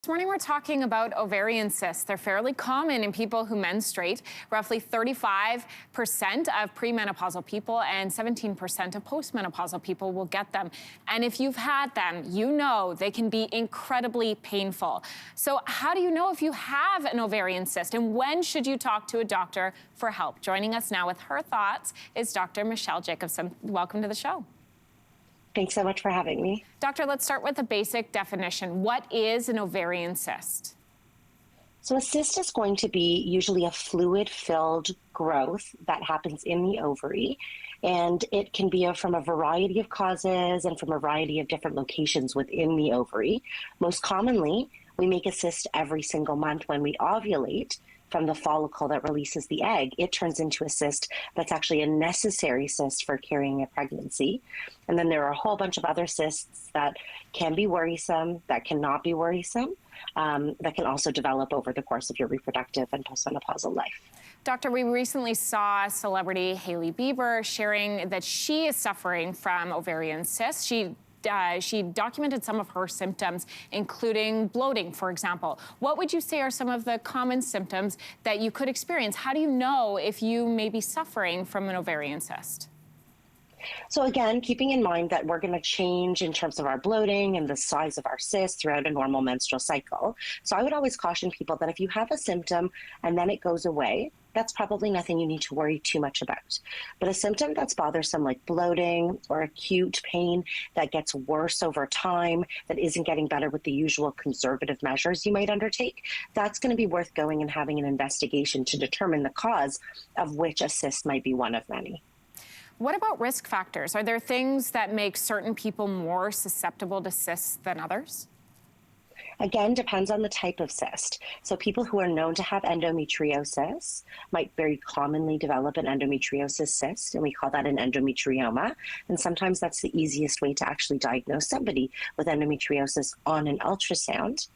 This morning we're talking about ovarian cysts. They're fairly common in people who menstruate. Roughly 35% of premenopausal people and 17% of postmenopausal people will get them. And if you've had them, you know they can be incredibly painful. So how do you know if you have an ovarian cyst, and when should you talk to a doctor for help? Joining us now with her thoughts is Dr. Michelle Jacobson. Welcome to the show. Thanks so much for having me. Doctor, let's start with a basic definition. What is an ovarian cyst? So a cyst is going to be usually a fluid-filled growth that happens in the ovary, and it can be from a variety of causes and from a variety of different locations within the ovary. Most commonly, we make a cyst every single month when we ovulate. From the follicle that releases the egg, it turns into a cyst that's actually a necessary cyst for carrying a pregnancy. And then there are a whole bunch of other cysts that can be worrisome, that cannot be worrisome, that can also develop over the course of your reproductive and postmenopausal life. Doctor, we recently saw celebrity Hailey Bieber sharing that she is suffering from ovarian cysts. She documented some of her symptoms, including bloating, for example. What would you say are some of the common symptoms that you could experience? How do you know if you may be suffering from an ovarian cyst? So again, keeping in mind that we're going to change in terms of our bloating and the size of our cyst throughout a normal menstrual cycle. So I would always caution people that if you have a symptom and then it goes away, that's probably nothing you need to worry too much about. But a symptom that's bothersome, like bloating or acute pain that gets worse over time, that isn't getting better with the usual conservative measures you might undertake, that's going to be worth going and having an investigation to determine the cause of which a cyst might be one of many. What about risk factors? Are there things that make certain people more susceptible to cysts than others? Again, depends on the type of cyst. So people who are known to have endometriosis might very commonly develop an endometriosis cyst, and we call that an endometrioma. And sometimes that's the easiest way to actually diagnose somebody with endometriosis on an ultrasound.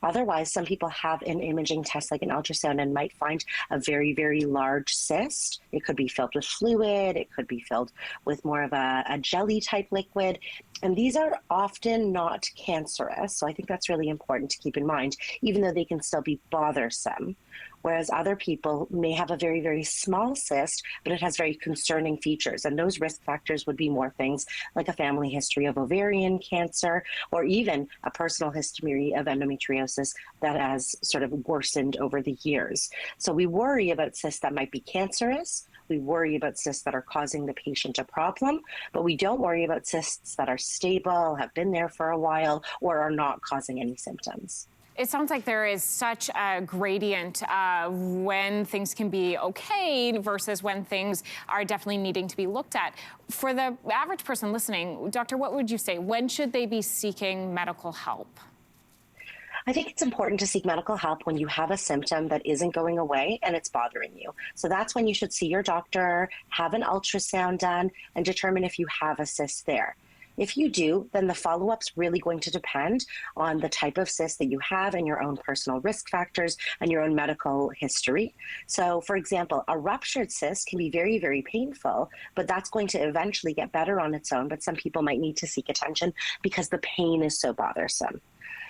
Otherwise, some people have an imaging test like an ultrasound and might find a very, very large cyst. It could be filled with fluid. It could be filled with more of a jelly type liquid. And these are often not cancerous. So I think that's really important to keep in mind, even though they can still be bothersome. Whereas other people may have a very, very small cyst, but it has very concerning features. And those risk factors would be more things like a family history of ovarian cancer, or even a personal history of endometriosis that has sort of worsened over the years. So we worry about cysts that might be cancerous. We worry about cysts that are causing the patient a problem, but we don't worry about cysts that are stable, have been there for a while, or are not causing any symptoms. It sounds like there is such a gradient when things can be okay versus when things are definitely needing to be looked at. For the average person listening, doctor, what would you say? When should they be seeking medical help? I think it's important to seek medical help when you have a symptom that isn't going away and it's bothering you. So that's when you should see your doctor, have an ultrasound done, and determine if you have a cyst there. If you do, then the follow-up's really going to depend on the type of cyst that you have and your own personal risk factors and your own medical history. So, for example, a ruptured cyst can be very, very painful, but that's going to eventually get better on its own. But some people might need to seek attention because the pain is so bothersome.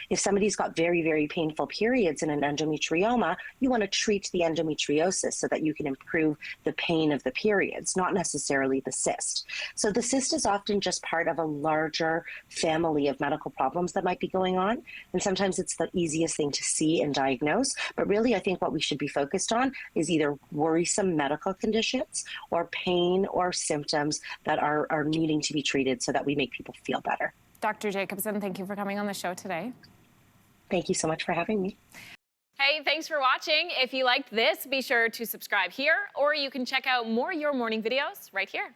If somebody's got very, very painful periods in an endometrioma, you want to treat the endometriosis so that you can improve the pain of the periods, not necessarily the cyst. So the cyst is often just part of a larger family of medical problems that might be going on. And sometimes it's the easiest thing to see and diagnose. But really, I think what we should be focused on is either worrisome medical conditions or pain or symptoms that are needing to be treated so that we make people feel better. Dr. Jacobson, thank you for coming on the show today. Thank you so much for having me. Hey, thanks for watching. If you liked this, be sure to subscribe here, or you can check out more Your Morning videos right here.